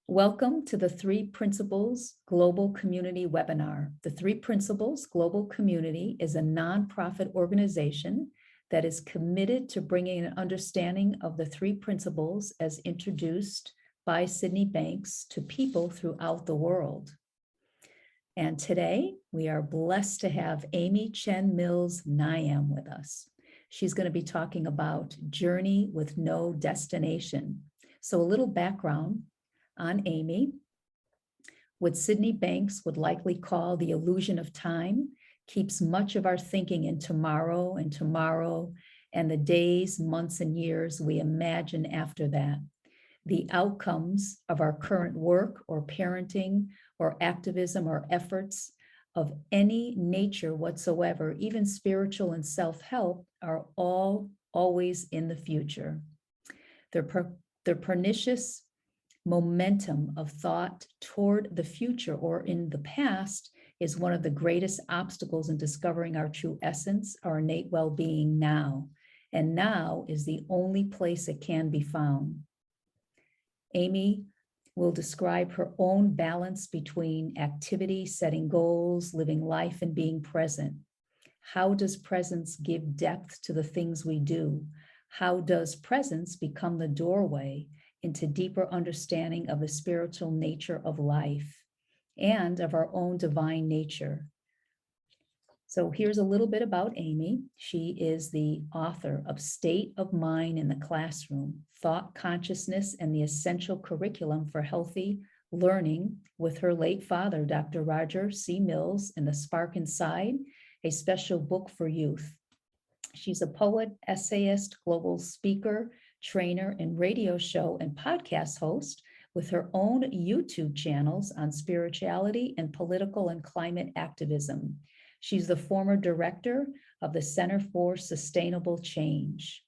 Welcome to the Three Principles Global Community webinar. The Three Principles Global Community is a nonprofit organization that is committed to bringing an understanding of the three principles as introduced by Sydney Banks to people throughout the world. And today we are blessed to have Ami Chen Mills-Naim with us. She's going to be talking about Journey with No Destination. So a little background on Ami. What Sydney Banks would likely call the illusion of time keeps much of our thinking in tomorrow and the days, months, and years we imagine after that. The outcomes of our current work or parenting or activism or efforts of any nature whatsoever, even spiritual and self-help, are all always in the future. Their pernicious momentum of thought toward the future or in the past is one of the greatest obstacles in discovering our true essence, our innate well-being now. And now is the only place it can be found. Ami will describe her own balance between activity, setting goals, living life, and being present. How does presence give depth to the things we do? How does presence become the doorway into deeper understanding of the spiritual nature of life and of our own divine nature? So here's a little bit about Ami. She is the author of State of Mind in the Classroom, Thought, Consciousness, and the Essential Curriculum for Healthy Learning with her late father, Dr. Roger C. Mills, and The Spark Inside, a special book for youth. She's a poet, essayist, global speaker, trainer, and radio show and podcast host with her own YouTube channels on spirituality and political and climate activism. She's the former director of the Center for Sustainable Change.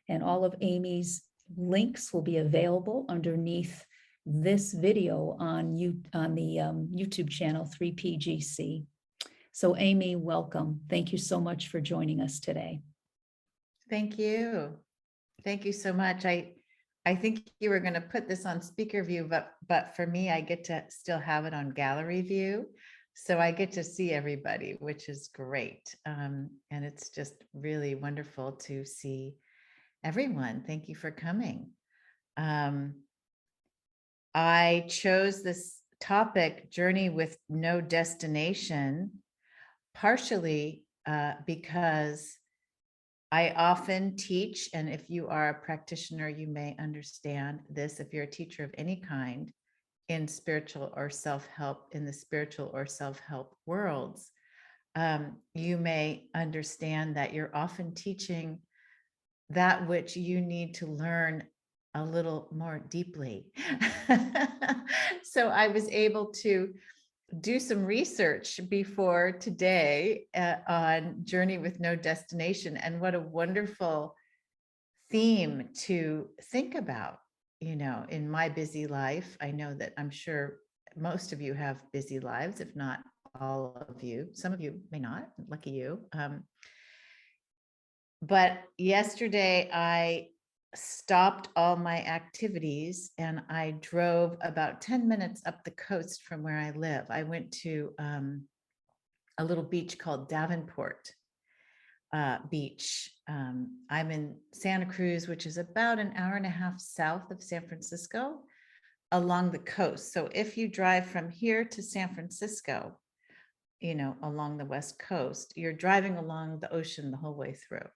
And all of Ami's links will be available underneath this video on the YouTube channel 3PGC. So Ami, welcome. Thank you so much for joining us today. Thank you. Thank you so much. I think you were going to put this on speaker view, but for me, I get to still have it on gallery view. So I get to see everybody, which is great. And it's just really wonderful to see everyone. Thank you for coming. I chose this topic, Journey with No Destination, partially because I often teach, and if you are a practitioner, you may understand this. If you're a teacher of any kind in spiritual or self-help, in the spiritual or self-help worlds, you may understand that you're often teaching that which you need to learn a little more deeply. So I was able to do some research before today on Journey with No Destination, and what a wonderful theme to think about. You know, in my busy life, I know that I'm sure most of you have busy lives, if not all of you. Some of you may not, lucky you. But yesterday I stopped all my activities and I drove about 10 minutes up the coast from where I live. I went to a little beach called Davenport Beach. I'm in Santa Cruz, which is about an hour and a half south of San Francisco along the coast. So if you drive from here to San Francisco, you know, along the West Coast, you're driving along the ocean the whole way through.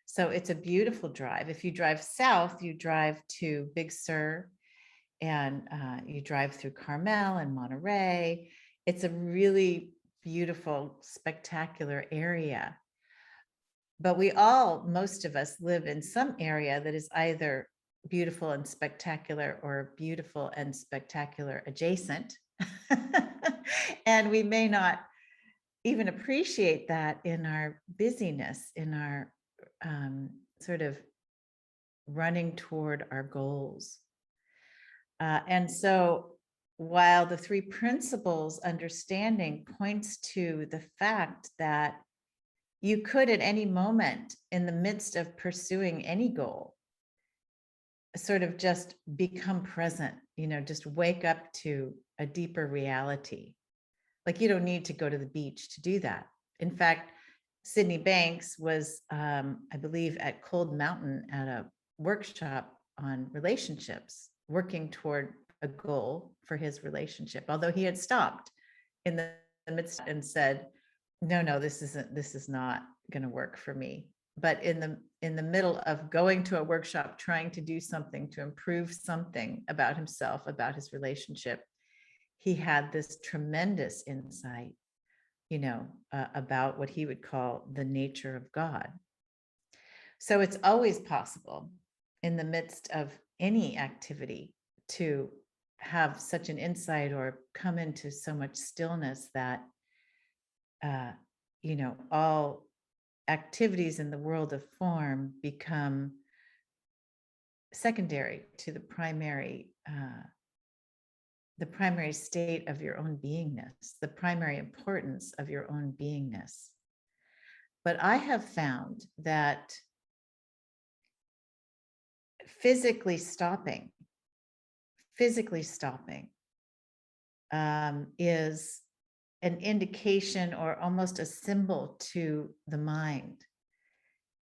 So it's a beautiful drive. If you drive south, you drive to Big Sur and you drive through Carmel and Monterey. It's a really beautiful, spectacular area. But most of us live in some area that is either beautiful and spectacular or beautiful and spectacular adjacent. And we may not even appreciate that in our busyness, in our sort of running toward our goals. And so while the three principles understanding points to the fact that you could at any moment in the midst of pursuing any goal sort of just become present, just wake up to a deeper reality. Like, you don't need to go to the beach to do that. In fact, Sydney Banks was, I believe, at Cold Mountain at a workshop on relationships, working toward a goal for his relationship, although he had stopped in the midst and said, no, this is not going to work for me. But in the middle of going to a workshop, trying to do something to improve something about himself, about his relationship, he had this tremendous insight, about what he would call the nature of God. So it's always possible in the midst of any activity to have such an insight or come into so much stillness that, all activities in the world of form become secondary to the primary state of your own beingness, the primary importance of your own beingness. But I have found that physically stopping is an indication or almost a symbol to the mind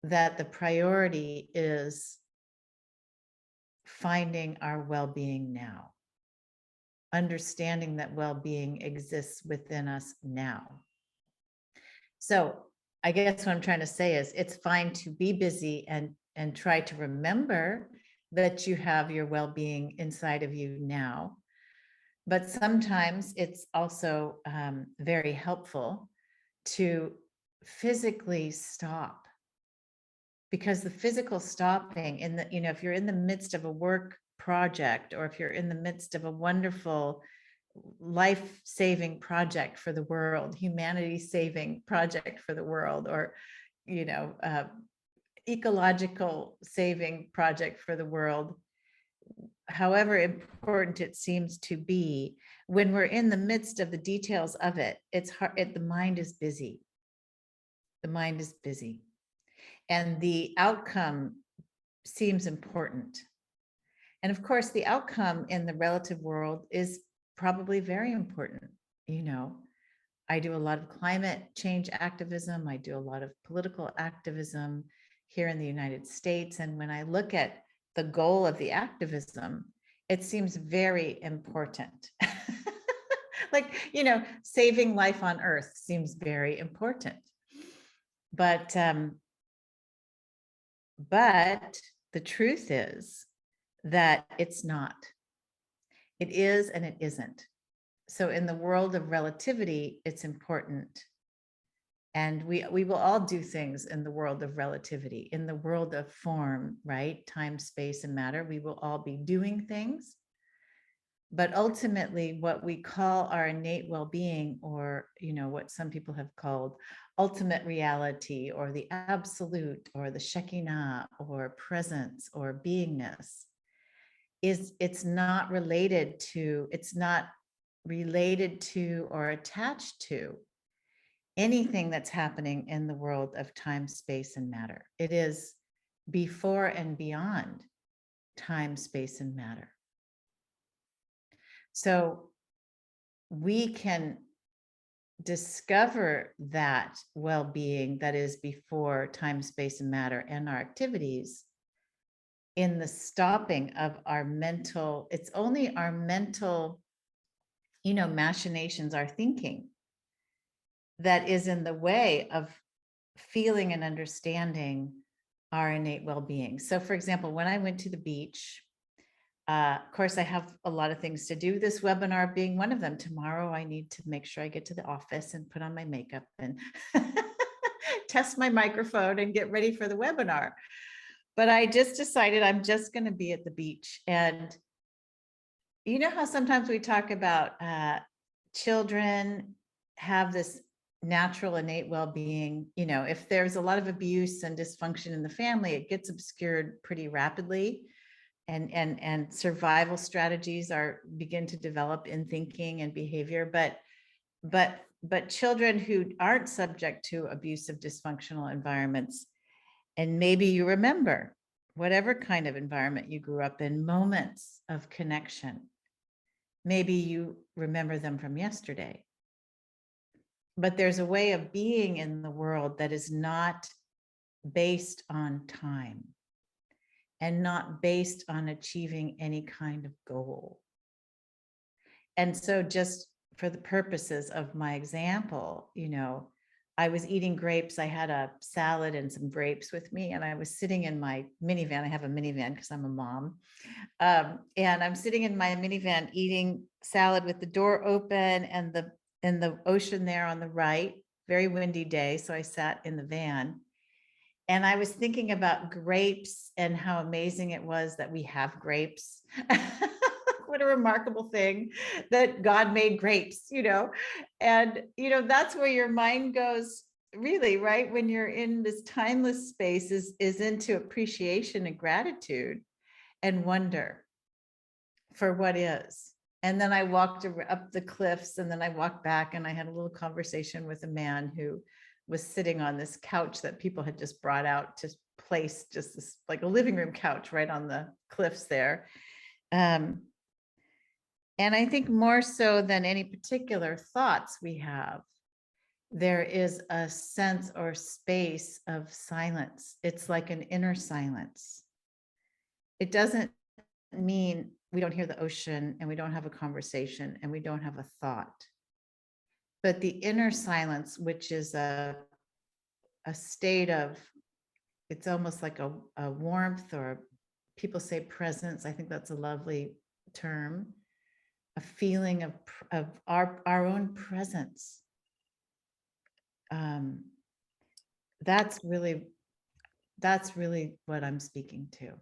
that the priority is finding our well-being now, understanding that well-being exists within us now. So I guess what I'm trying to say is it's fine to be busy and try to remember that you have your well-being inside of you now. But sometimes it's also very helpful to physically stop, because the physical stopping if you're in the midst of a work project, or if you're in the midst of a wonderful life-saving project for the world, humanity-saving project for the world, or, ecological saving project for the world, however important it seems to be, when we're in the midst of the details of it, it's hard. The mind is busy. The mind is busy. And the outcome seems important. And of course, the outcome in the relative world is probably very important. I do a lot of climate change activism. I do a lot of political activism here in the United States. And when I look at the goal of the activism, it seems very important. Like, saving life on Earth seems very important. But the truth is that it's not. It is and it isn't. So in the world of relativity, it's important. And we will all do things in the world of relativity. In the world of form, right? Time, space, and matter, we will all be doing things. But ultimately, what we call our innate well-being, or what some people have called ultimate reality, or the absolute, or the Shekinah, or presence, or beingness, it's not related to or attached to anything that's happening in the world of time, space, and matter. It is before and beyond time, space, and matter. So we can discover that well-being that is before time, space, and matter and our activities in the stopping of our mental. It's only our mental, machinations, our thinking, that is in the way of feeling and understanding our innate well-being. So for example, when I went to the beach, of course, I have a lot of things to do, this webinar being one of them. Tomorrow, I need to make sure I get to the office and put on my makeup and test my microphone and get ready for the webinar. But I just decided I'm just going to be at the beach. And you know how sometimes we talk about children have this natural innate well-being. If there's a lot of abuse and dysfunction in the family, it gets obscured pretty rapidly. And survival strategies begin to develop in thinking and behavior. But children who aren't subject to abusive, dysfunctional environments, and maybe you remember, whatever kind of environment you grew up in, moments of connection. Maybe you remember them from yesterday. But there's a way of being in the world that is not based on time and not based on achieving any kind of goal. And so just for the purposes of my example, I was eating grapes. I had a salad and some grapes with me, and I was sitting in my minivan. I have a minivan because I'm a mom. And I'm sitting in my minivan eating salad with the door open and the ocean there on the right. Very windy day. So I sat in the van. And I was thinking about grapes and how amazing it was that we have grapes. What a remarkable thing that God made grapes, and, that's where your mind goes, really, right? When you're in this timeless space is into appreciation and gratitude and wonder for what is. And then I walked up the cliffs, and then I walked back, and I had a little conversation with a man who was sitting on this couch that people had just brought out to place, just this like a living room couch right on the cliffs there. And I think more so than any particular thoughts we have, there is a sense or space of silence. It's like an inner silence. It doesn't mean we don't hear the ocean and we don't have a conversation and we don't have a thought. But the inner silence, which is a state of, it's almost like a warmth, or people say presence. I think that's a lovely term. A feeling of our own presence. That's really what I'm speaking to.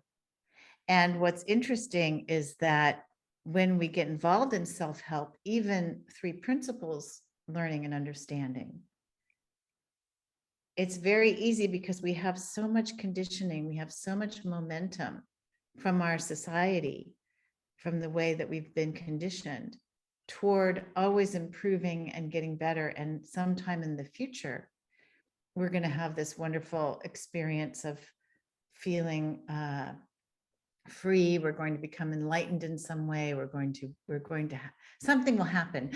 And what's interesting is that when we get involved in self-help, even 3 principles, learning and understanding, it's very easy because we have so much conditioning, we have so much momentum from our society, from the way that we've been conditioned toward always improving and getting better. And sometime in the future, we're going to have this wonderful experience of feeling free. We're going to become enlightened in some way. We're going to something will happen.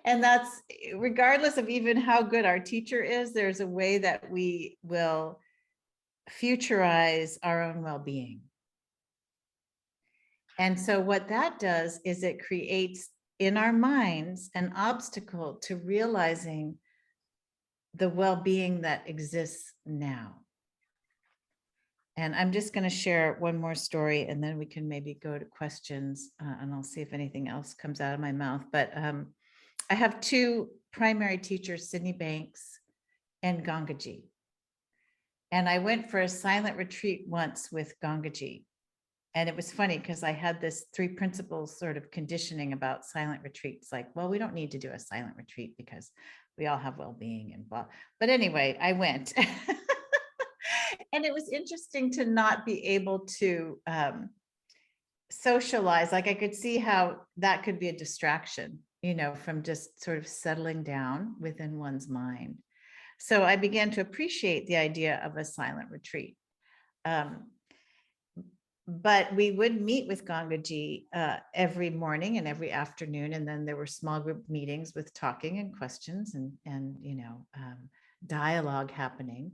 And that's regardless of even how good our teacher is, there's a way that we will futurize our own well-being. And so what that does is it creates in our minds an obstacle to realizing the well-being that exists now. And I'm just going to share one more story, and then we can maybe go to questions, and I'll see if anything else comes out of my mouth. But I have 2 primary teachers, Sydney Banks and Gangaji. And I went for a silent retreat once with Gangaji. And it was funny because I had this 3 principles sort of conditioning about silent retreats. Like, well, we don't need to do a silent retreat because we all have well-being and blah. But anyway, I went. And it was interesting to not be able to socialize. Like I could see how that could be a distraction, from just sort of settling down within one's mind. So I began to appreciate the idea of a silent retreat. But we would meet with Gangaji every morning and every afternoon. And then there were small group meetings with talking and questions and dialogue happening.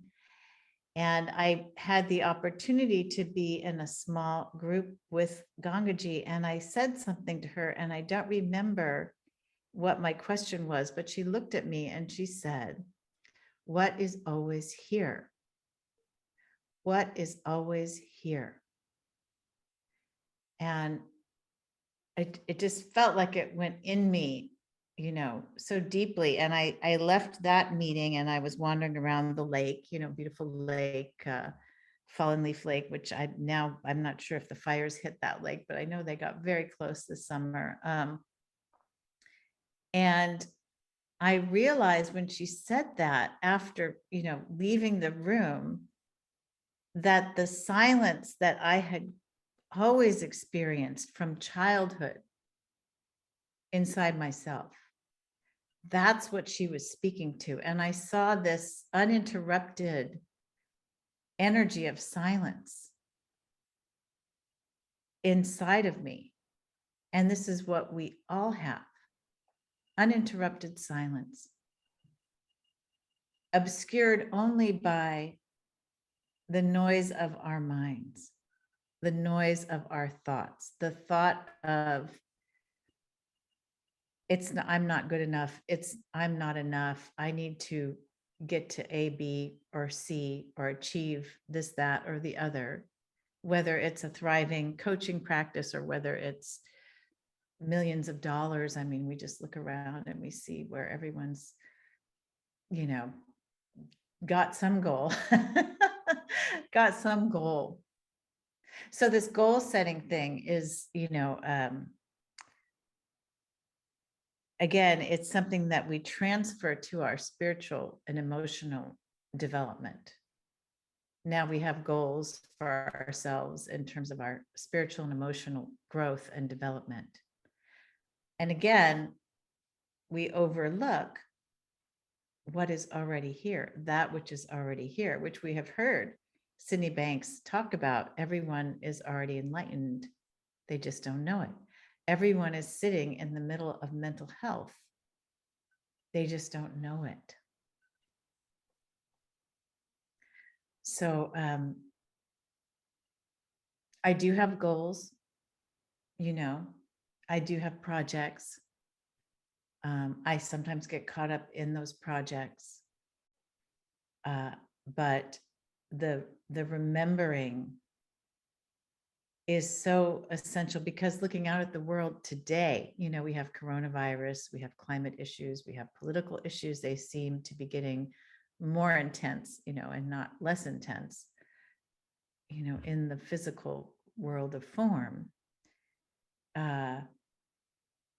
And I had the opportunity to be in a small group with Gangaji, and I said something to her, and I don't remember what my question was, but she looked at me and she said, "What is always here? What is always here?" And it just felt like it went in me, so deeply. And I left that meeting and I was wandering around the lake, beautiful lake, Fallen Leaf Lake, which I'm not sure if the fires hit that lake, but I know they got very close this summer. And I realized when she said that after, leaving the room, that the silence that I had always experienced from childhood inside myself, that's what she was speaking to. And I saw this uninterrupted energy of silence inside of me. And this is what we all have: uninterrupted silence, obscured only by the noise of our minds, the noise of our thoughts, the thought of I'm not good enough, I'm not enough, I need to get to A, B, or C, or achieve this, that, or the other, whether it's a thriving coaching practice or whether it's millions of dollars. I mean, we just look around and we see where everyone's, got some goal, got some goal. So this goal setting thing is, again, it's something that we transfer to our spiritual and emotional development. Now we have goals for ourselves in terms of our spiritual and emotional growth and development. And again, we overlook what is already here, that which is already here, which we have heard Sydney Banks talk about. Everyone is already enlightened. They just don't know it. Everyone is sitting in the middle of mental health. They just don't know it. So I do have goals, I do have projects. I sometimes get caught up in those projects. But the remembering is so essential, because looking out at the world today, we have coronavirus, we have climate issues, we have political issues. They seem to be getting more intense, and not less intense, in the physical world of form.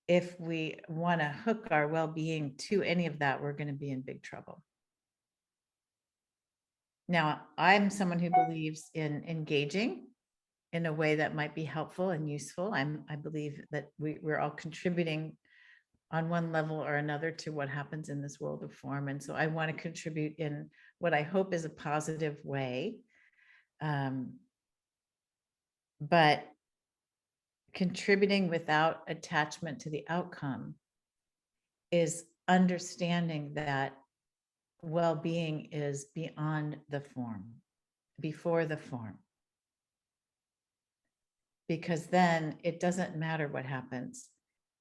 If we want to hook our well-being to any of that, we're going to be in big trouble. Now, I'm someone who believes in engaging in a way that might be helpful and useful. I believe that we're all contributing on one level or another to what happens in this world of form. And so I want to contribute in what I hope is a positive way. But contributing without attachment to the outcome is understanding that well-being is beyond the form, before the form. Because then it doesn't matter what happens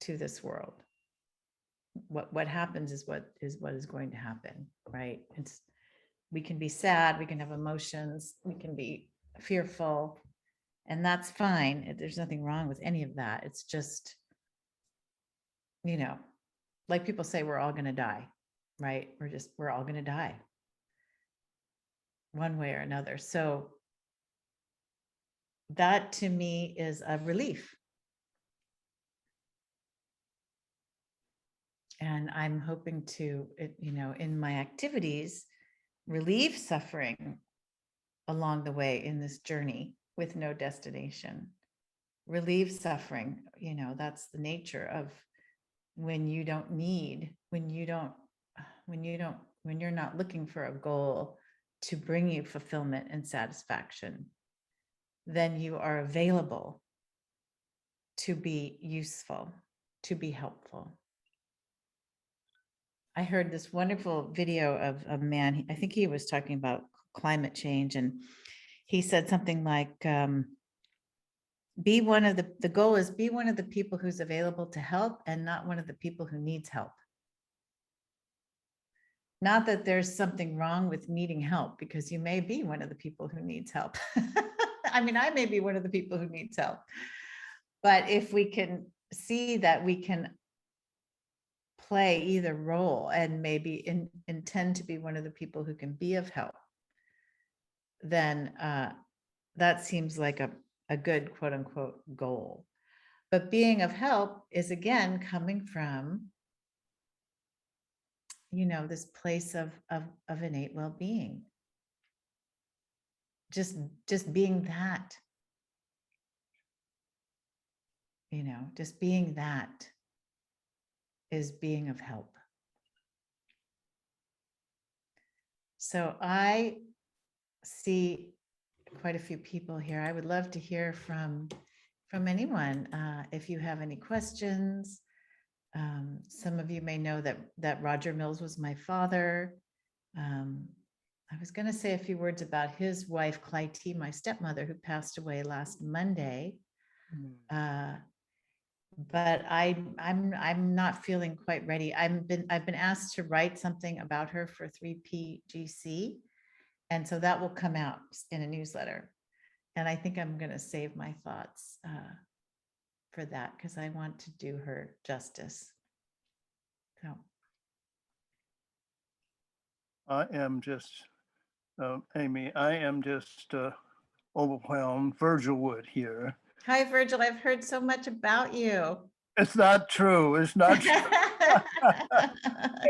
to this world. What happens is what is going to happen, right? We can be sad, we can have emotions, we can be fearful, and that's fine. There's nothing wrong with any of that. It's just, like people say, we're all going to die, right? We're all going to die one way or another. So that to me is a relief. And I'm hoping to, in my activities, relieve suffering along the way in this journey with no destination. Relieve suffering, that's the nature of when you're not looking for a goal to bring you fulfillment and satisfaction, then you are available to be useful, to be helpful. I heard this wonderful video of a man, I think he was talking about climate change, and he said something like, the goal is be one of the people who's available to help and not one of the people who needs help. Not that there's something wrong with needing help, because you may be one of the people who needs help. I mean, I may be one of the people who needs help. But if we can see that we can play either role and maybe intend to be one of the people who can be of help, then that seems like a good quote unquote goal. But being of help is, again, coming from, this place of innate well-being. Just being that, just being that is being of help. So I see quite a few people here. I would love to hear from anyone. If you have any questions. Some of you may know that Roger Mills was my father. I was going to say a few words about his wife, Clytie, my stepmother, who passed away last Monday. But I'm not feeling quite ready. I've been asked to write something about her for 3PGC, and so that will come out in a newsletter. And I think I'm going to save my thoughts for that because I want to do her justice. So I am just, Amy, I am just overwhelmed. Virgil Wood here. hi, Virgil. I've heard so much about you. It's not true. It's not true.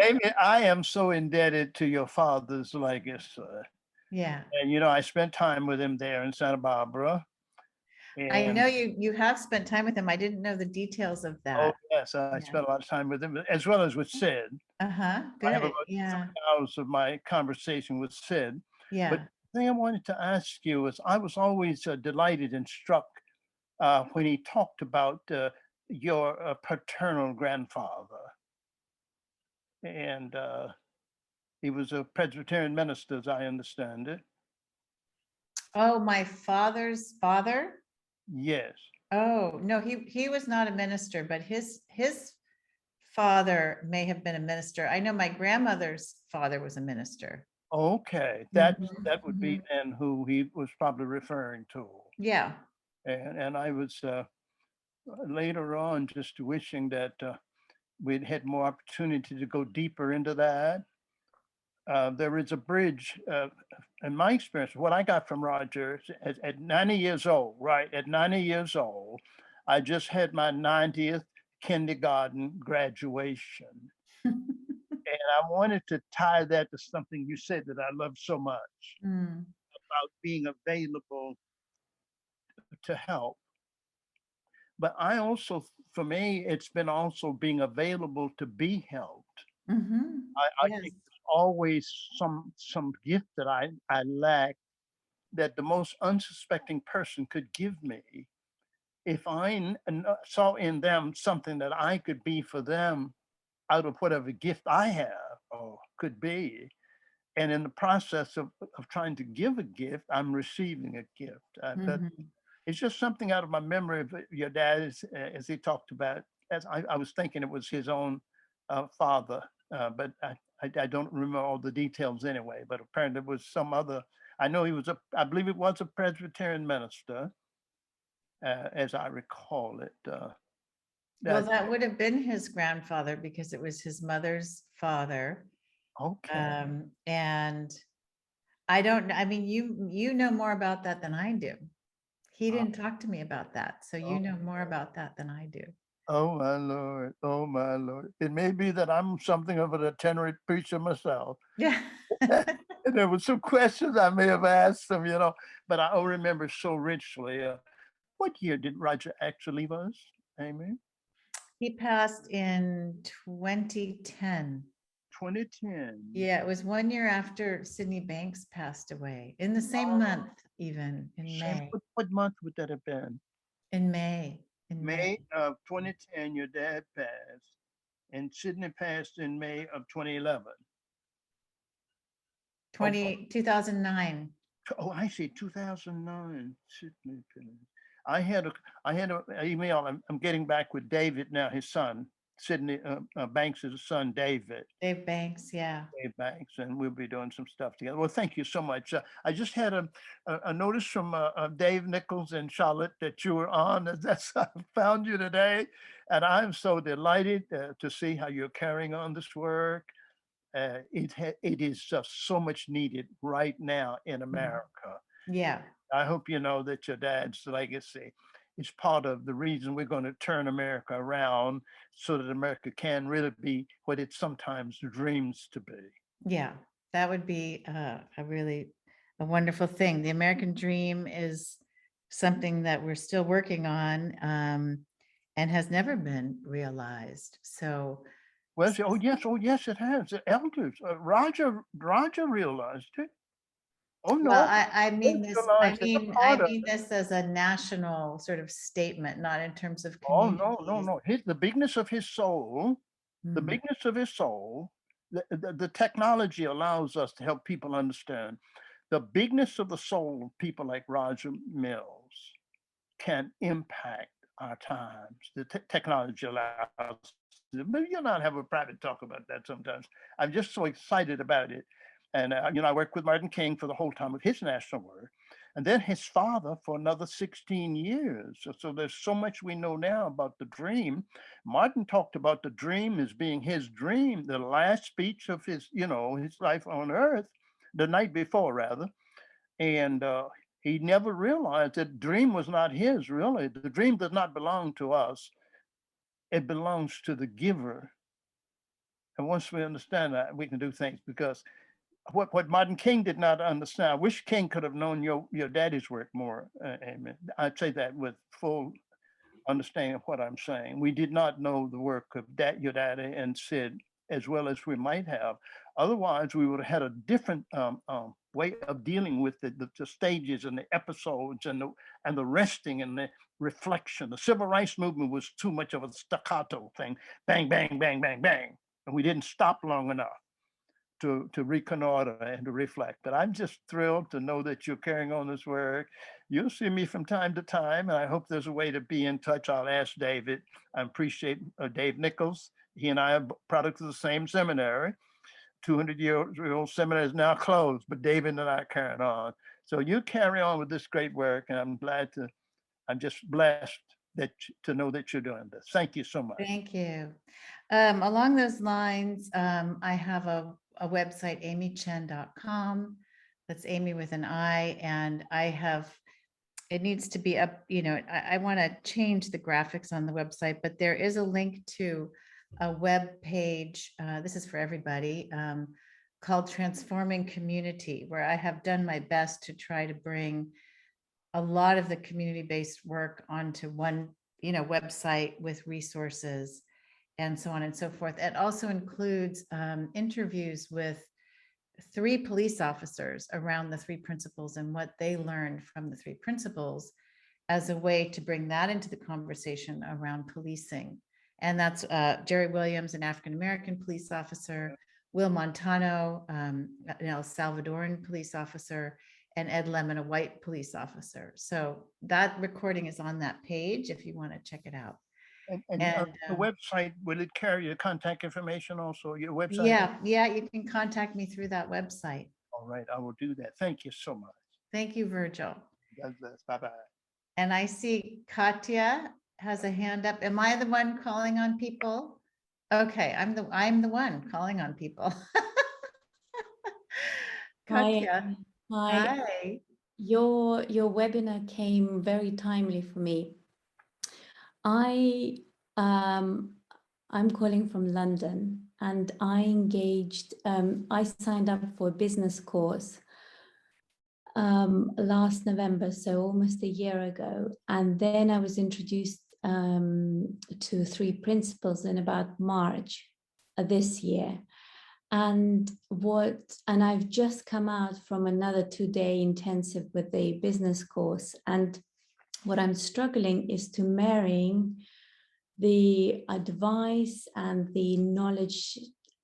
Amy, I am so indebted to your father's legacy. Yeah. And, you know, I spent time with him there in Santa Barbara. I And, know you have spent time with him. I didn't know the details of oh, that. yes, I Yeah. spent a lot of time with him, as well as with Sid. Uh-huh. I have Good. about Yeah. 3 hours of my conversation with Sid. Yeah. But the thing I wanted to ask you is, I was always delighted and struck when he talked about your paternal grandfather. And he was a Presbyterian minister, as I understand it. Oh, my father's father? Yes. Oh, no, he was not a minister, but his father may have been a minister. I know my grandmother's father was a minister. Okay. That would be Mhm. then who he was probably referring to. Yeah. And I was later on just wishing that we'd had more opportunity to go deeper into that. There is a bridge, in my experience, what I got from Roger at 90 years old, right? At 90 years old, I just had my 90th kindergarten graduation. And I wanted to tie that to something you said that I love so much Mm. about being available to help. But I also, for me, it's been also being available to be helped. Mhm. I Yes. think there's always some gift that I lack that the most unsuspecting person could give me if I saw in them something that I could be for them out of whatever gift I have or could be. And in the process of trying to give a gift, I'm receiving a gift. That Mhm. it's just something out of my memory of your dad, as he talked about. As I was thinking it was his own father, but I don't remember all the details anyway. But apparently it was some other. I know he was I believe it was a Presbyterian minister, as I recall it. Well, That that would have been his grandfather because it was his mother's father. okay. And I don't, I mean, you know more about that than I do. He Uh, didn't talk to me about that. So you know more about that than I do. Oh my Lord! Oh my Lord! It may be that I'm something of an itinerant preacher myself. Yeah. And there were some questions I may have asked him, you know, but I remember so richly. What year did Roger actually leave us, Amy? He passed in 2010. 2010. Yeah, it was 1 year after Sydney Banks passed away, in the same month, even in Same. May. What month would that have been? In May. In May. May of 2010, your dad passed, and Sydney passed in May of 2011. 2009. Oh, I see, 2009. Sydney passed. I had a email. I'm getting back with David now, his son, Sydney Banks' son, David. Dave Banks, yeah. Dave Banks, and we'll be doing some stuff together. Well, thank you so much. I just had a notice from Dave Nichols and Charlotte that you were on. That's I found you today, and I'm so delighted to see how you're carrying on this work. It is just so much needed right now in America. Yeah. I hope you know that your dad's legacy is part of the reason we're going to turn America around so that America can really be what it sometimes dreams to be. Yeah, that would be a really a wonderful thing. The American dream is something that we're still working on and has never been realized. So Well, oh yes, it has. The elders, Roger realized it. Oh, no. Well, I mean this, Visualize is a I part of mean it. this as a national sort of statement, not in terms of Oh, communities. no. The bigness of his soul, the Mm. bigness of his soul, the technology allows us to help people understand the bigness of the soul of people like Roger Mills can impact our times. The technology allows, but you'll not have a private talk about that sometimes. I'm just so excited about it. And, I worked with Martin King for the whole time of his national work, and then his father for another 16 years. So there's so much we know now about the dream. Martin talked about the dream as being his dream, the last speech of his, his life on earth, the night before, rather. And he never realized that dream was not his, really. The dream does not belong to us. It belongs to the giver. And once we understand that, we can do things, because what Martin King did not understand, I wish King could have known your daddy's work more. Amen. I'd say that with full understanding of what I'm saying. We did not know the work of your daddy and Sid as well as we might have. Otherwise, we would have had a different way of dealing with the stages and the episodes and the resting and the reflection. The civil rights movement was too much of a staccato thing, bang, bang, bang, bang, bang, and we didn't stop long enough to reconnoiter and to reflect. But I'm just thrilled to know that you're carrying on this work. You'll see me from time to time, and I hope there's a way to be in touch. I'll ask David. I appreciate Dave Nichols. He and I are products of the same seminary. 200-year-old seminary is now closed, but David and I are carrying on. So you carry on with this great work, and I'm just blessed to know that you're doing this. Thank you so much. Thank you. Along those lines, I have a website, amichen.com. That's Amy with an I, and it needs to be up, I want to change the graphics on the website, but there is a link to a web page. This is for everybody, called Transforming Community, where I have done my best to try to bring a lot of the community-based work onto one, website with resources and so on and so forth. It also includes interviews with 3 police officers around the 3 principles and what they learned from the 3 principles, as a way to bring that into the conversation around policing. And that's Jerry Williams, an African-American police officer, Will Montano, an El Salvadoran police officer, and Ed Lemon, a white police officer. So that recording is on that page if you want to check it out. And the website, will it carry your contact information also, your website? Yeah, you can contact me through that website. All right, I will do that. Thank you so much. Thank you, Virgil. God bless. Bye-bye. And I see Katya has a hand up. Am I the one calling on people? Okay, I'm the one calling on people. Katya. Hi. Hi. Your webinar came very timely for me. I'm calling from London, and I signed up for a business course last November, so almost a year ago. And then I was introduced to 3 principles in about March this year. And I've just come out from another 2-day intensive with the business course. And what I'm struggling is to marrying the advice and the knowledge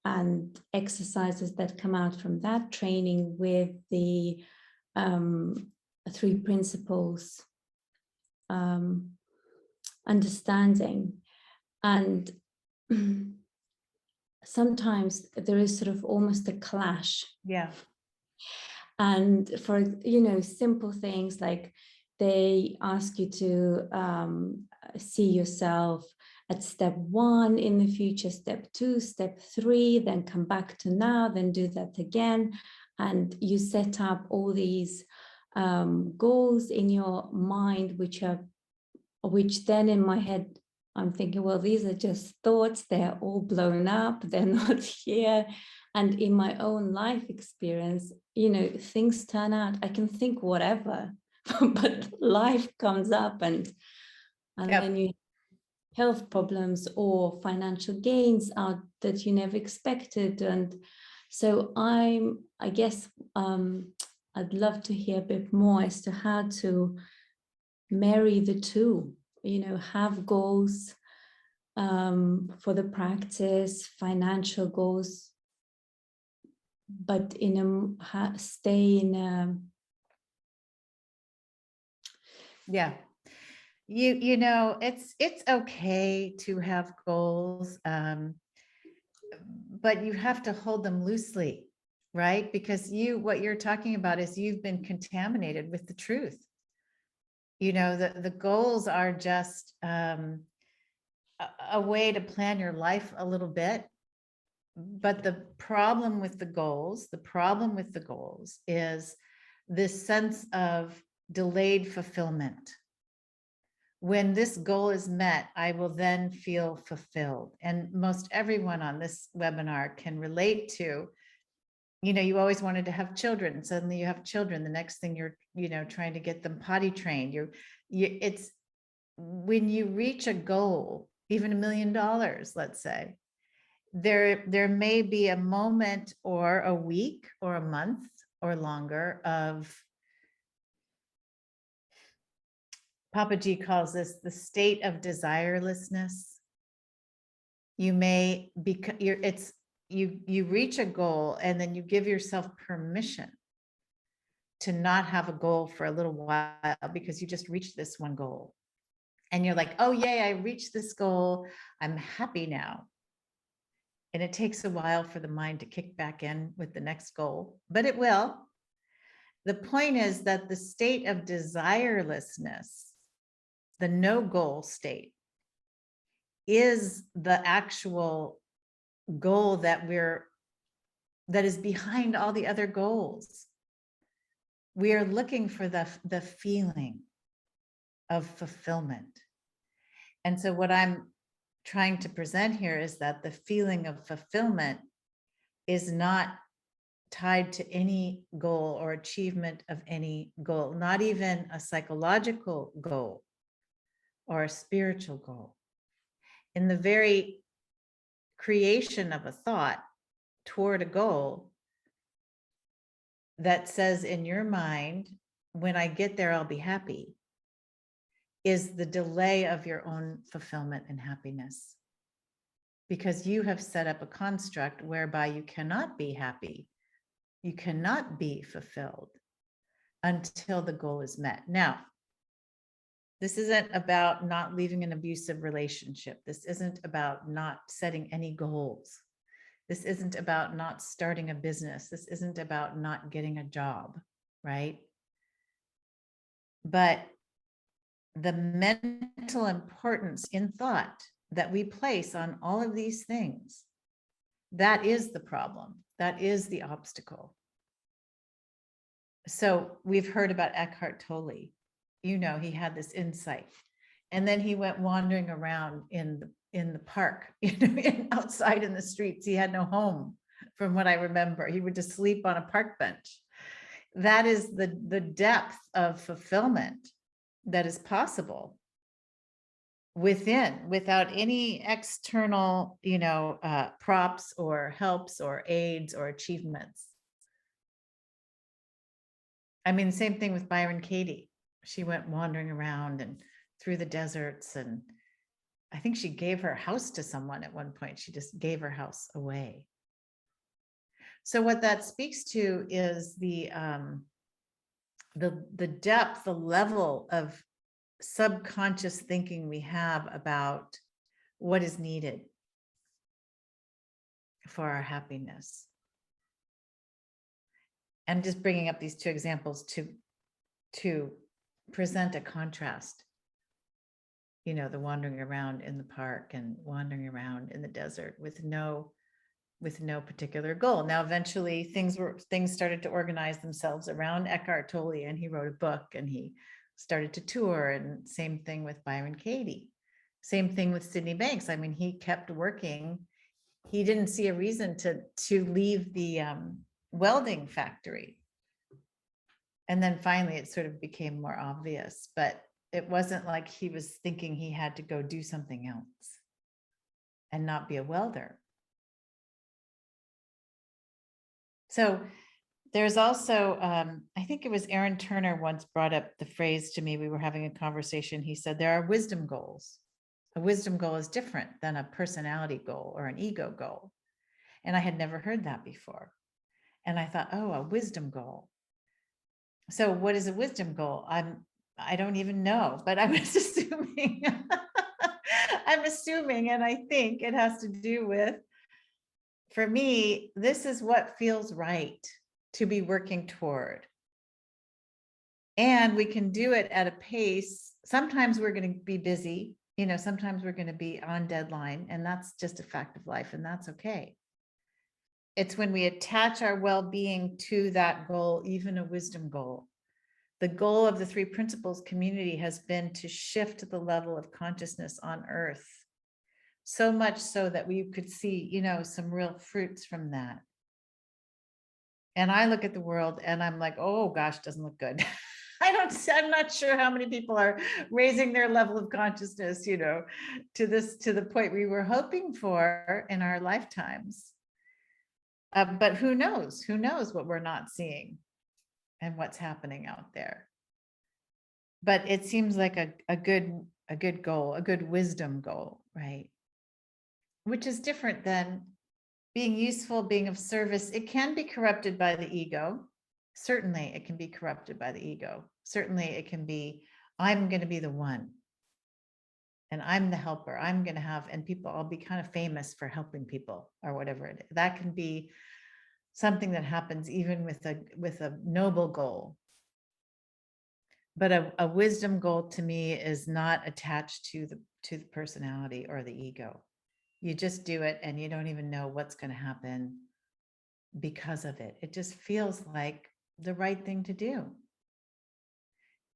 and exercises that come out from that training with the 3 principles understanding. And sometimes there is sort of almost a clash. Yeah. And for, simple things like they ask you to see yourself at step 1 in the future, step 2, step 3, then come back to now, then do that again. And you set up all these goals in your mind, which then in my head, I'm thinking, well, these are just thoughts. They're all blown up. They're not here. And in my own life experience, things turn out, I can think whatever, but life comes up and then you have health problems or financial gains out that you never expected. And so I guess I'd love to hear a bit more as to how to marry the two, have goals for the practice, financial goals, but stay in a. Yeah. You know, it's okay to have goals, but you have to hold them loosely, right? Because what you're talking about is you've been contaminated with the truth. The goals are just a way to plan your life a little bit. But the problem with the goals is this sense of delayed fulfillment. When this goal is met, I will then feel fulfilled. And most everyone on this webinar can relate to, you always wanted to have children. Suddenly you have children. The next thing you're, trying to get them potty trained. It's when you reach a goal, even $1 million, let's say, there may be a moment or a week or a month or longer of, Papa G calls this the state of desirelessness. You may be, you reach a goal and then you give yourself permission to not have a goal for a little while because you just reached this one goal. And you're like, oh, yay, I reached this goal. I'm happy now. And it takes a while for the mind to kick back in with the next goal, but it will. The point is that the state of desirelessness, the no goal state, is the actual goal that is behind all the other goals. We are looking for the feeling of fulfillment. And so what I'm trying to present here is that the feeling of fulfillment is not tied to any goal or achievement of any goal, not even a psychological goal or a spiritual goal. In the very creation of a thought toward a goal that says in your mind, when I get there, I'll be happy, is the delay of your own fulfillment and happiness. Because you have set up a construct whereby you cannot be happy, you cannot be fulfilled until the goal is met. Now, this isn't about not leaving an abusive relationship. This isn't about not setting any goals. This isn't about not starting a business. This isn't about not getting a job, right? But the mental importance in thought that we place on all of these things, that is the problem. That is the obstacle. So we've heard about Eckhart Tolle. He had this insight, and then he went wandering around in the park, outside in the streets. He had no home, from what I remember. He would just sleep on a park bench. That is the depth of fulfillment that is possible without any external, props or helps or aids or achievements. I mean, same thing with Byron Katie. She went wandering around and through the deserts, and I think she gave her house to someone at one point. She just gave her house away. So what that speaks to is the depth, the level of subconscious thinking we have about what is needed for our happiness. I'm just bringing up these two examples to present a contrast. The wandering around in the park and wandering around in the desert with no particular goal. Now, eventually things started to organize themselves around Eckhart Tolle, and he wrote a book and he started to tour, and same thing with Byron Katie. Same thing with Sydney Banks. I mean, he kept working. He didn't see a reason to leave the welding factory. And then finally it sort of became more obvious, but it wasn't like he was thinking he had to go do something else and not be a welder. So There's also, I think it was Aaron Turner once brought up the phrase to me. We were having a conversation. He said, there are wisdom goals. A wisdom goal is different than a personality goal or an ego goal. And I had never heard that before. And I thought, oh, a wisdom goal. So what is a wisdom goal? I don't even know, but I was assuming, I'm assuming, and I think it has to do with, for me, this is what feels right to be working toward. And we can do it at a pace. Sometimes we're going to be busy, sometimes we're going to be on deadline, and that's just a fact of life, and that's okay. It's when we attach our well-being to that goal, even a wisdom goal. The goal of the three principles community has been to shift the level of consciousness on Earth, so much so that we could see, some real fruits from that. And I look at the world and I'm like, oh gosh, doesn't look good. I'm not sure how many people are raising their level of consciousness, to the point we were hoping for in our lifetimes. But who knows what we're not seeing and what's happening out there. But it seems like a good goal, a good wisdom goal, right? Which is different than being useful, being of service. It can be corrupted by the ego. Certainly it can be corrupted by the ego. Certainly it can be, I'm going to be the one. And I'm the helper. I'm going to have, and I'll be kind of famous for helping people or whatever it is. That can be something that happens even with a noble goal. But a wisdom goal to me is not attached to the personality or the ego. You just do it and you don't even know what's going to happen because of it. It just feels like the right thing to do.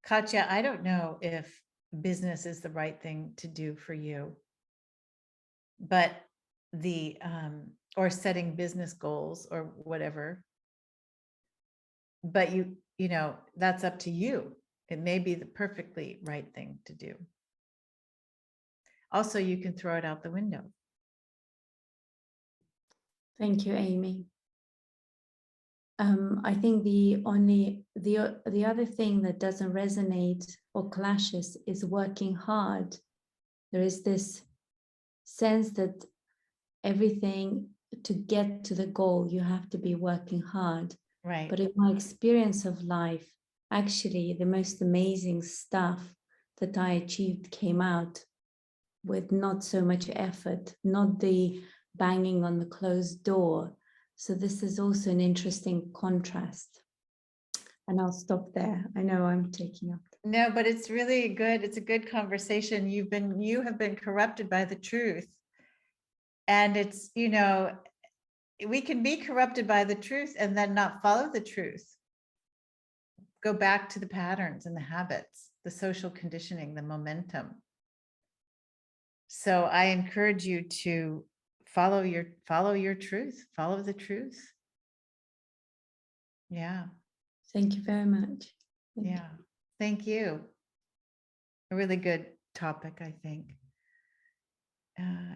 Katya, I don't know if business is the right thing to do for you, but or setting business goals or whatever, but that's up to you. It may be the perfectly right thing to do. Also, you can throw it out the window. Thank you, Amy. I think the other thing that doesn't resonate or clashes is working hard. There is this sense that everything to get to the goal, you have to be working hard. Right. But in my experience of life, actually, the most amazing stuff that I achieved came out with not so much effort, not the banging on the closed door. So this is also an interesting contrast. And I'll stop there. I know I'm taking up. No, but it's really good. It's a good conversation. You have been corrupted by the truth. And it's, we can be corrupted by the truth and then not follow the truth. Go back to the patterns and the habits, the social conditioning, the momentum. So I encourage you to follow your truth, follow the truth. Yeah. Thank you very much. Yeah. Thank you. A really good topic, I think.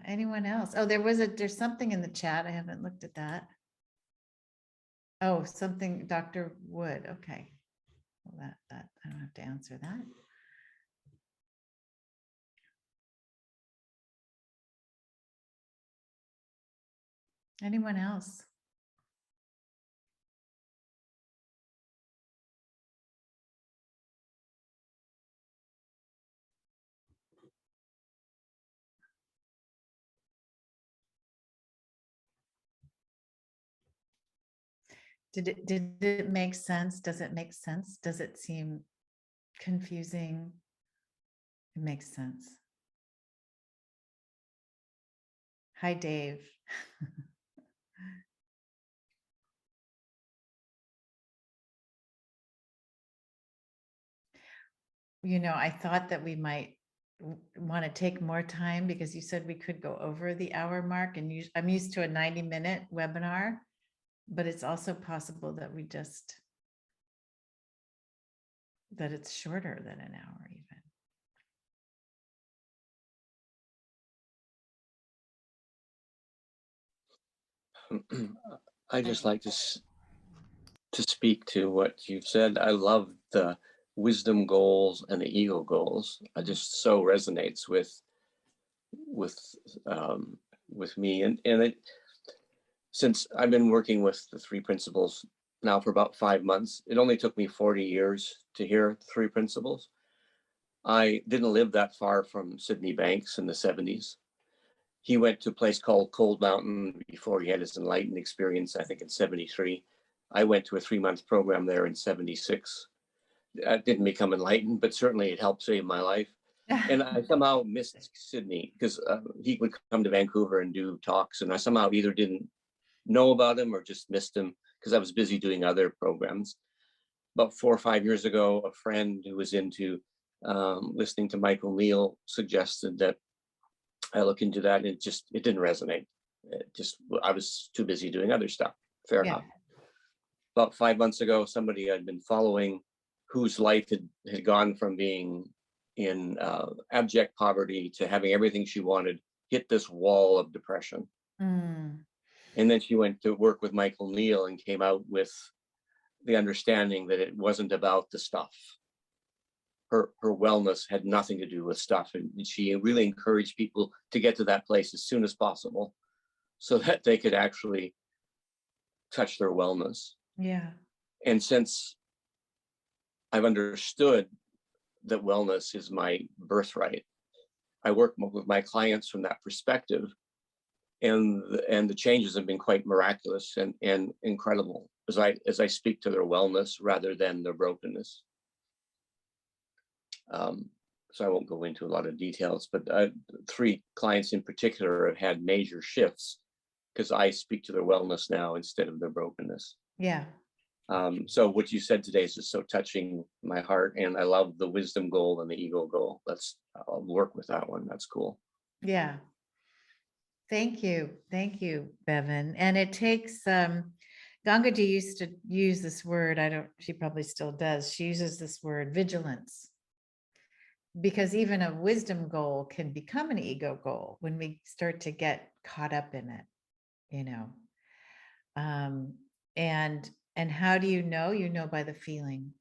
Anyone else? Oh, there's something in the chat. I haven't looked at that. Oh, something, Dr. Wood. Okay. Well, that I don't have to answer that. Anyone else? Did it make sense? Does it make sense? Does it seem confusing? It makes sense. Hi, Dave. I thought that we might want to take more time because you said we could go over the hour mark, and I'm used to a 90-minute webinar, but it's also possible that that it's shorter than an hour even. I just like to to speak to what you've said. I love the wisdom goals and the ego goals. It just so resonates with me. And since I've been working with the three principles now for about 5 months, it only took me 40 years to hear the three principles. I didn't live that far from Sydney Banks in the 70s. He went to a place called Cold Mountain before he had his enlightened experience, I think in 73. I went to a 3-month program there in 76. I didn't become enlightened, but certainly it helped save my life. And I somehow missed Sydney because he would come to Vancouver and do talks, and I somehow either didn't know about him or just missed him because I was busy doing other programs. About 4 or 5 years ago, a friend who was into listening to Michael Neal suggested that I look into that, and it didn't resonate. I was too busy doing other stuff. Fair enough. About 5 months ago, somebody I'd been following whose life had gone from being in abject poverty to having everything she wanted, hit this wall of depression. And then she went to work with Michael Neal and came out with the understanding that it wasn't about the stuff. Her wellness had nothing to do with stuff. And she really encouraged people to get to that place as soon as possible so that they could actually touch their wellness. Yeah. And since I've understood that wellness is my birthright, I work with my clients from that perspective. And the changes have been quite miraculous and incredible as I speak to their wellness rather than their brokenness. So I won't go into a lot of details, but 3 clients in particular have had major shifts because I speak to their wellness now instead of their brokenness. Yeah. So what you said today is just so touching my heart, and I love the wisdom goal and the ego goal. I'll work with that one. That's cool. Yeah. Thank you, Bevan. And it takes Gangaji used to use this word. She probably still does. She uses this word vigilance, because even a wisdom goal can become an ego goal when we start to get caught up in it, you know. And how do you know? You know by the feeling.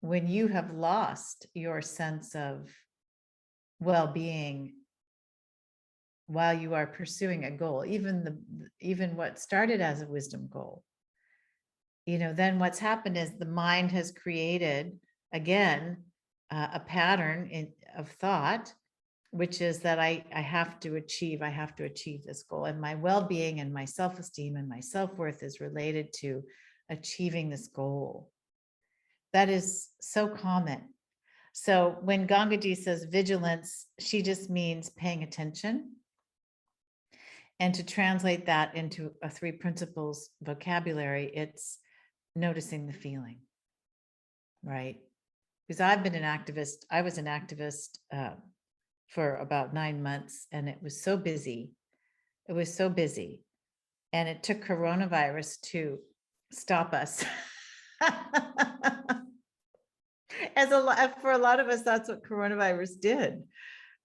When you have lost your sense of well-being while you are pursuing a goal, even what started as a wisdom goal, you know, then what's happened is the mind has created again a pattern of thought, which is that I have to achieve this goal, and my well-being and my self-esteem and my self-worth is related to achieving this goal. That is so common. So when Gangaji says vigilance, she just means paying attention. And to translate that into a 3 principles vocabulary, it's noticing the feeling, right? Because I've been an activist. I was an activist for about 9 months, and it was so busy. It was so busy. And it took coronavirus to stop us. For a lot of us, that's what coronavirus did,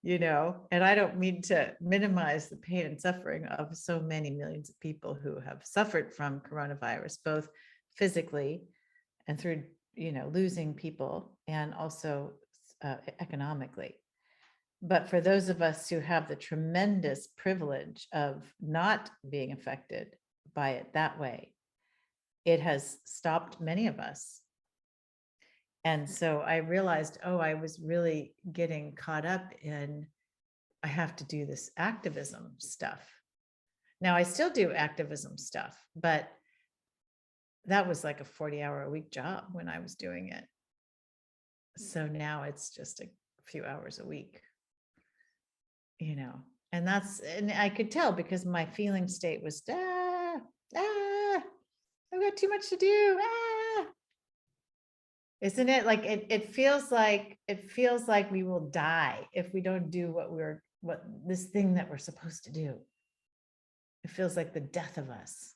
you know. And I don't mean to minimize the pain and suffering of so many millions of people who have suffered from coronavirus, both physically and through, you know, losing people, and also economically. But for those of us who have the tremendous privilege of not being affected by it that way, it has stopped many of us. And so I realized, I was really getting caught up in, I have to do this activism stuff. Now I still do activism stuff, but that was like a 40-hour-a-week job when I was doing it. So now it's just a few hours a week, you know, and I could tell because my feeling state was, I've got too much to do. Isn't it like it feels like we will die if we don't do what this thing that we're supposed to do. It feels like the death of us.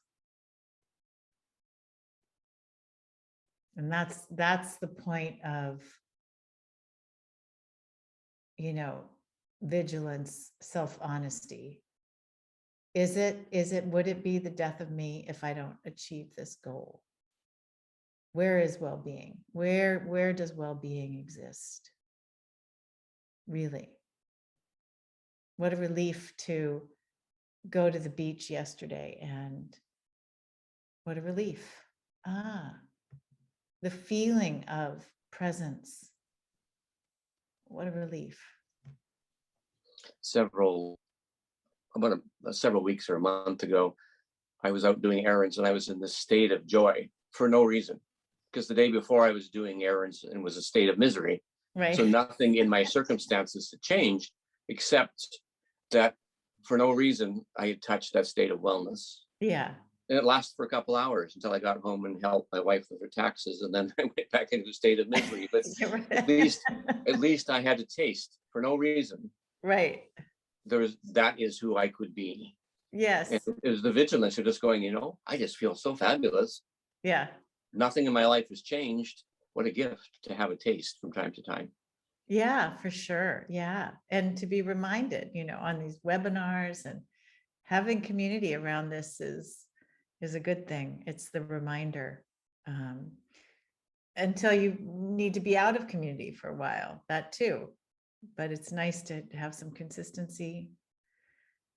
And that's the point of, you know, vigilance, self-honesty. Would it be the death of me if I don't achieve this goal? Where is well-being? Where does well-being exist? Really? What a relief to go to the beach yesterday, and what a relief. The feeling of presence. What a relief. Several weeks or a month ago, I was out doing errands and I was in this state of joy for no reason, because the day before I was doing errands and was a state of misery. Right. So nothing in my circumstances had changed, except that for no reason I had touched that state of wellness. Yeah. And it lasted for a couple hours until I got home and helped my wife with her taxes, and then I went back into a state of misery. But at least I had a taste for no reason. Right. That is who I could be. Yes. And it was the vigilance of just going, I just feel so fabulous. Yeah. Nothing in my life has changed. What a gift to have a taste from time to time. Yeah, for sure. Yeah. And to be reminded, on these webinars, and having community around this is a good thing. It's the reminder, until you need to be out of community for a while, that too. But it's nice to have some consistency.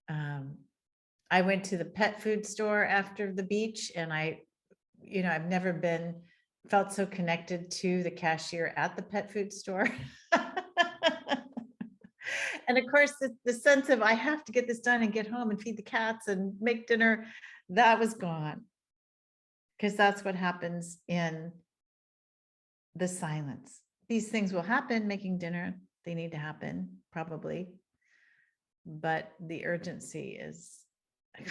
I went to the pet food store after the beach, and I've never felt so connected to the cashier at the pet food store. And of course, the sense of I have to get this done and get home and feed the cats and make dinner, that was gone. Because that's what happens in the silence. These things will happen, making dinner, they need to happen, probably. But the urgency is,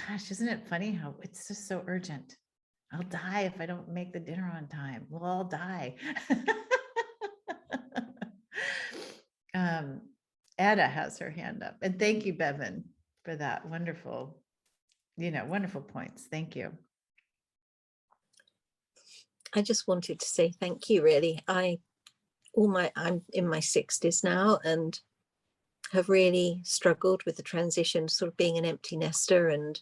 gosh, isn't it funny how it's just so urgent? I'll die if I don't make the dinner on time. We'll all die. Ada has her hand up. And thank you, Bevan, for that wonderful, wonderful points. Thank you. I just wanted to say thank you, really. I'm in my 60s now and have really struggled with the transition, sort of being an empty nester and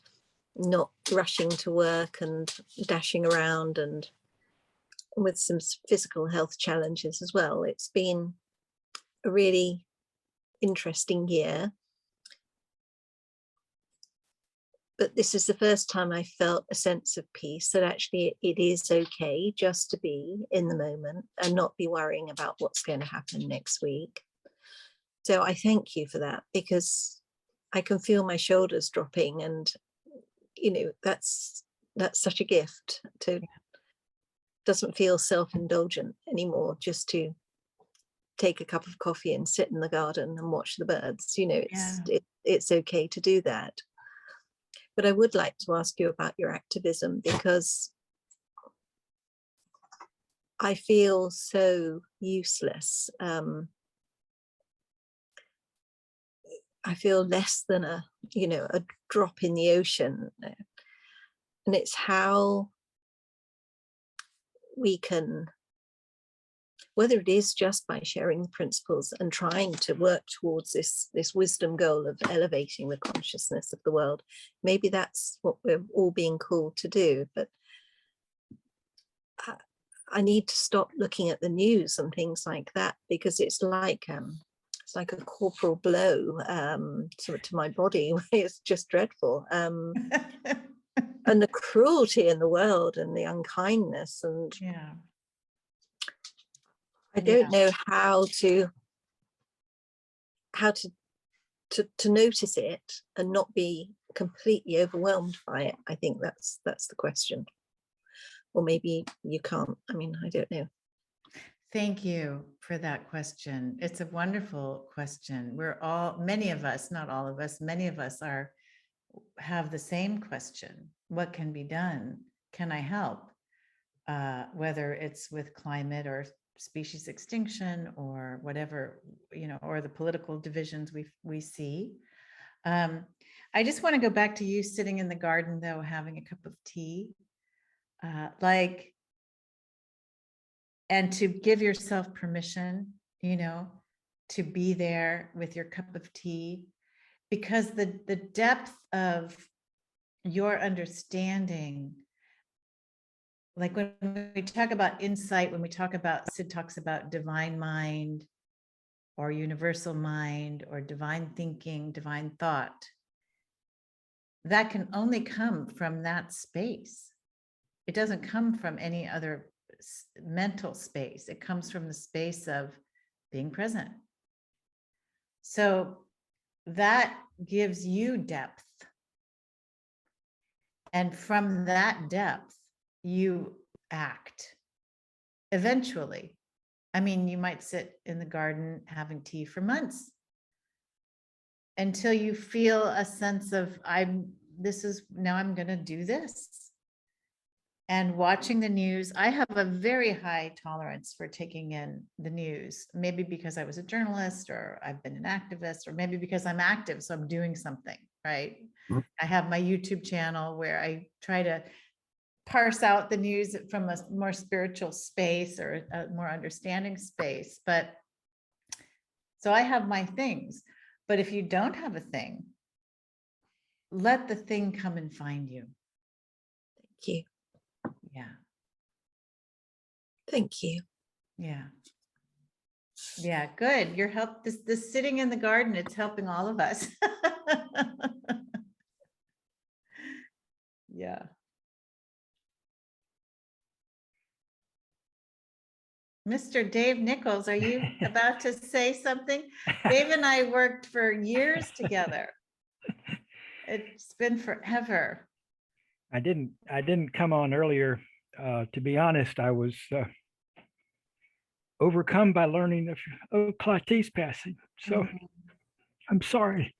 not rushing to work and dashing around, and with some physical health challenges as well. It's been a really interesting year. But this is the first time I felt a sense of peace, that actually it is okay just to be in the moment and not be worrying about what's going to happen next week. So I thank you for that, because I can feel my shoulders dropping, and that's such a gift to, doesn't feel self-indulgent anymore just to take a cup of coffee and sit in the garden and watch the birds. It's okay to do that. But I would like to ask you about your activism, because I feel so useless. I feel less than a drop in the ocean. And it's how we can, whether it is just by sharing the principles and trying to work towards this wisdom goal of elevating the consciousness of the world, maybe that's what we're all being called to do. But I need to stop looking at the news and things like that, because it's like a corporal blow to my body. It's just dreadful. And the cruelty in the world and the unkindness, and I don't know how to notice it and not be completely overwhelmed by it. I think that's the question. Or maybe you can't. I mean, I don't know. Thank you for that question. It's a wonderful question. Many of us, not all of us, many of us have the same question. What can be done? Can I help? Whether it's with climate or species extinction or whatever, or the political divisions we see. I just want to go back to you sitting in the garden, though, having a cup of tea, and to give yourself permission, to be there with your cup of tea, because the depth of your understanding like when we talk about insight, when we talk about, Sid talks about divine mind or universal mind or divine thinking, divine thought, that can only come from that space. It doesn't come from any other mental space. It comes from the space of being present. So that gives you depth. And from that depth, you act eventually. I mean, you might sit in the garden having tea for months until you feel a sense of, now I'm going to do this. And watching the news, I have a very high tolerance for taking in the news, maybe because I was a journalist or I've been an activist, or maybe because I'm active, so I'm doing something, right? Mm-hmm. I have my YouTube channel where I try to parse out the news from a more spiritual space or a more understanding space. But so I have my things, but if you don't have a thing, let the thing come and find you. Thank you. Yeah. Thank you. Yeah. Yeah, good. You're this sitting in the garden, it's helping all of us. Yeah. Mr. Dave Nichols, are you about to say something? Dave and I worked for years together. It's been forever. I didn't come on earlier. To be honest, I was overcome by learning of Clati's passing. So I'm sorry.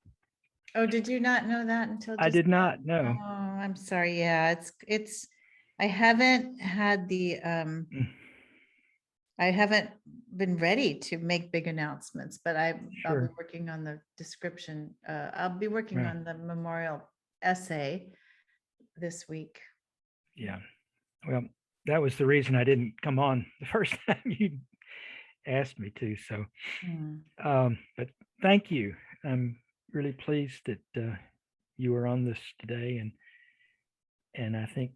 Oh, did you not know that until I did not know. Oh, I'm sorry. Yeah, I haven't had the I haven't been ready to make big announcements, but I'll be working on the description. I'll be working on the memorial essay this week. Yeah. Well, that was the reason I didn't come on the first time you asked me to. So, but thank you. I'm really pleased that you were on this today, and I think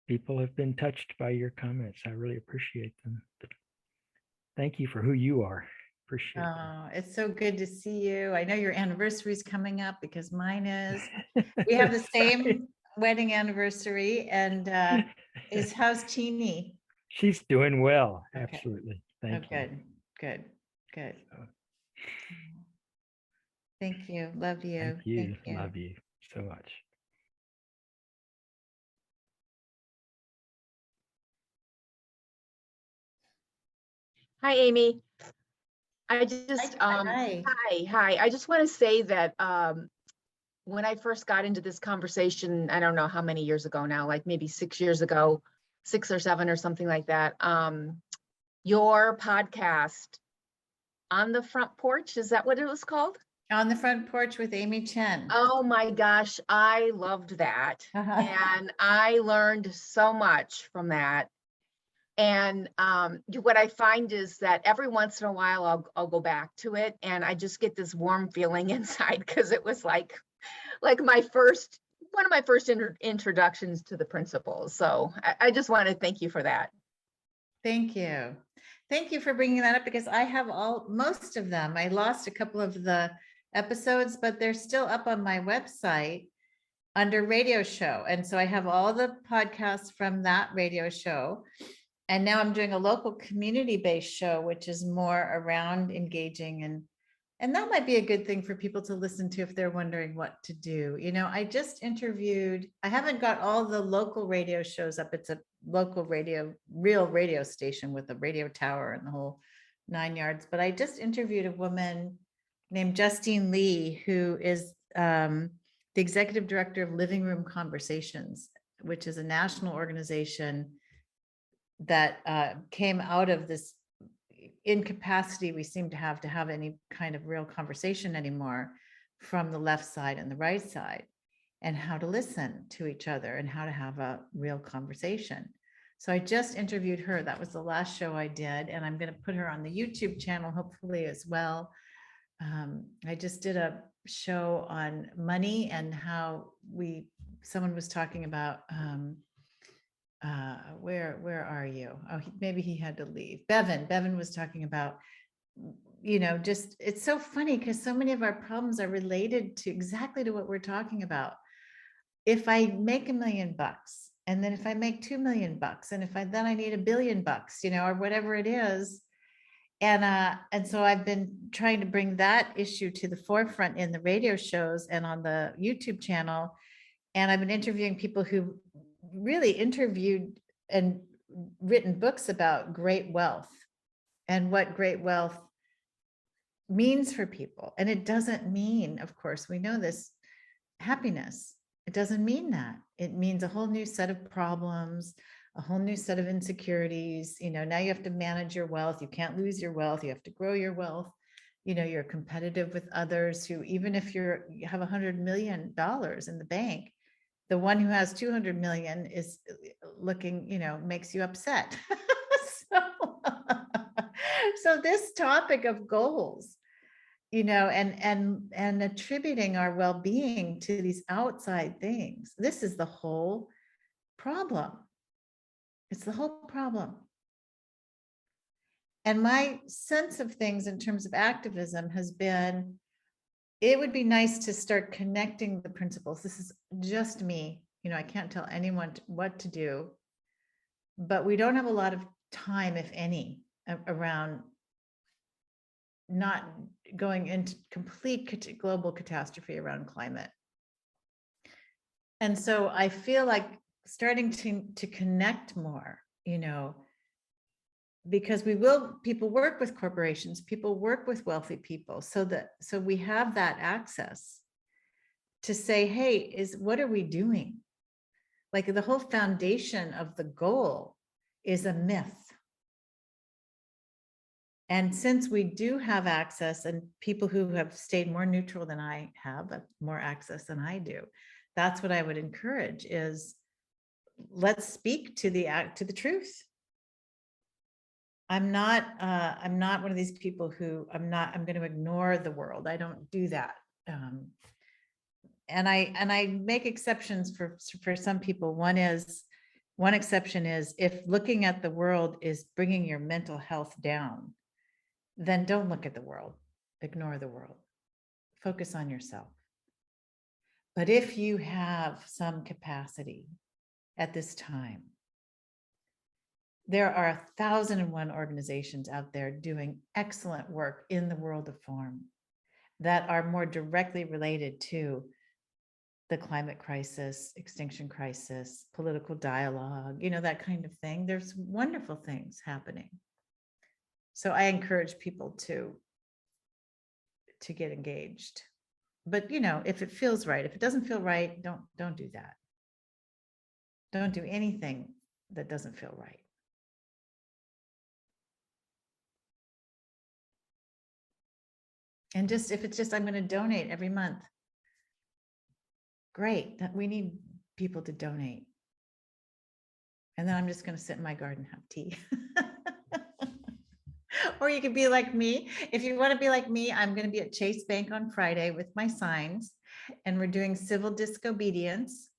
people have been touched by your comments. I really appreciate them. But thank you for who you are. Appreciate it. It's so good to see you. I know your anniversary is coming up because mine is. We have the same wedding anniversary. And how's Chini? She's doing well. Okay. Absolutely. Thank you. Good. Thank you. Love you. Thank you. Love you so much. Hi, Amy. I just Hi. I just want to say that when I first got into this conversation, I don't know how many years ago now, like maybe 6 years ago, 6 or 7 or something like that. Your podcast, On the Front Porch, is that what it was called? On the Front Porch with Ami Chen. Oh my gosh, I loved that. And I learned so much from that. And what I find is that every once in a while I'll go back to it and I just get this warm feeling inside because it was like one of my first introductions to the principles. So I just want to thank you for that. Thank you. Thank you for bringing that up because I have most of them. I lost a couple of the episodes, but they're still up on my website under radio show. And so I have all the podcasts from that radio show. And now I'm doing a local community-based show, which is more around engaging. And that might be a good thing for people to listen to if they're wondering what to do. You know, I haven't got all the local radio shows up. It's a local real radio station with a radio tower and the whole 9 yards. But I just interviewed a woman named Justine Lee, who is the executive director of Living Room Conversations, which is a national organization that came out of this incapacity we seem to have any kind of real conversation anymore from the left side and the right side, and how to listen to each other and how to have a real conversation. So I just interviewed her. That was the last show I did, and I'm going to put her on the YouTube channel hopefully as well. I just did a show on money and how someone was talking about where are you? Oh, maybe he had to leave. Bevan was talking about, just, it's so funny because so many of our problems are related to exactly to what we're talking about. If I make $1 million, and then if I make $2 million, and then I need $1 billion, or whatever it is. And so I've been trying to bring that issue to the forefront in the radio shows and on the YouTube channel. And I've been interviewing people who really interviewed and written books about great wealth and what great wealth means for people. And it doesn't mean, of course, we know this, happiness. It doesn't mean that. It means a whole new set of problems, a whole new set of insecurities. Now you have to manage your wealth. You can't lose your wealth. You have to grow your wealth. You're competitive with others who, even if you have $100 million in the bank, the one who has 200 million is looking, makes you upset. So this topic of goals, and attributing our well-being to these outside things, this is the whole problem. It's the whole problem. And my sense of things in terms of activism has been, it would be nice to start connecting the principles. This is just me. I can't tell anyone what to do, but we don't have a lot of time, if any, around not going into complete global catastrophe around climate. And so I feel like starting to connect more, because people work with corporations, people work with wealthy people, so we have that access to say, hey, what are we doing? Like the whole foundation of the goal is a myth. And since we do have access, and people who have stayed more neutral than I have more access than I do, that's what I would encourage is, let's speak to the truth. I'm not one of these people who I'm going to ignore the world. I don't do that. And I make exceptions for some people. One exception is if looking at the world is bringing your mental health down, then don't look at the world, ignore the world, focus on yourself. But if you have some capacity at this time, there are 1,001 organizations out there doing excellent work in the world of form that are more directly related to the climate crisis, extinction crisis, political dialogue, that kind of thing. There's wonderful things happening. So I encourage people to get engaged. But if it feels right, if it doesn't feel right, don't do that. Don't do anything that doesn't feel right. And if it's just, I'm going to donate every month. Great. We need people to donate. And then I'm just going to sit in my garden and have tea. Or you could be like me. If you want to be like me, I'm going to be at Chase Bank on Friday with my signs, and we're doing civil disobedience.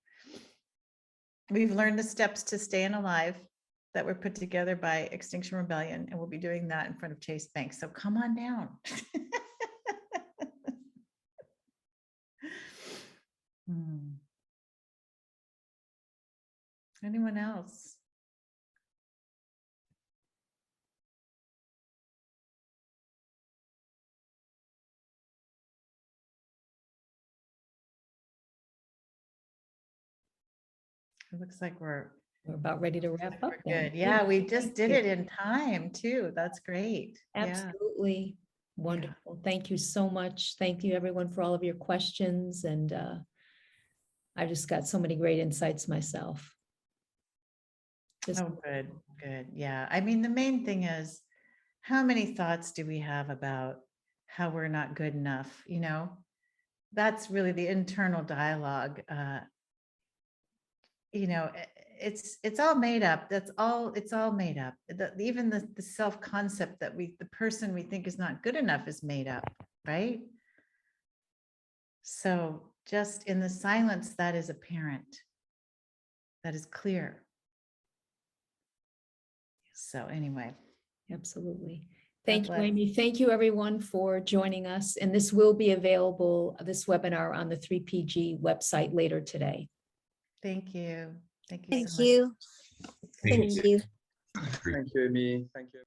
We've learned the steps to staying alive that were put together by Extinction Rebellion, and we'll be doing that in front of Chase Bank. So come on down. Anyone else? It looks like we're about ready to wrap up. We're good. Yeah, we just did it in time too. That's great. Absolutely. Wonderful. Thank you so much. Thank you everyone for all of your questions. And I just got so many great insights myself. Good. Yeah. I mean, the main thing is, how many thoughts do we have about how we're not good enough? That's really the internal dialogue. It's all made up. It's all made up. Even the self-concept that the person we think is not good enough is made up, right? So just in the silence, that is apparent. That is clear. So anyway, Absolutely. Thank you, bless. Amy. Thank you, everyone, for joining us. And this will be available, this webinar, on the 3PG website later today. Thank you. Thank you Thank so much. you. Thank Thank you. Thank you, Amy. Thank you.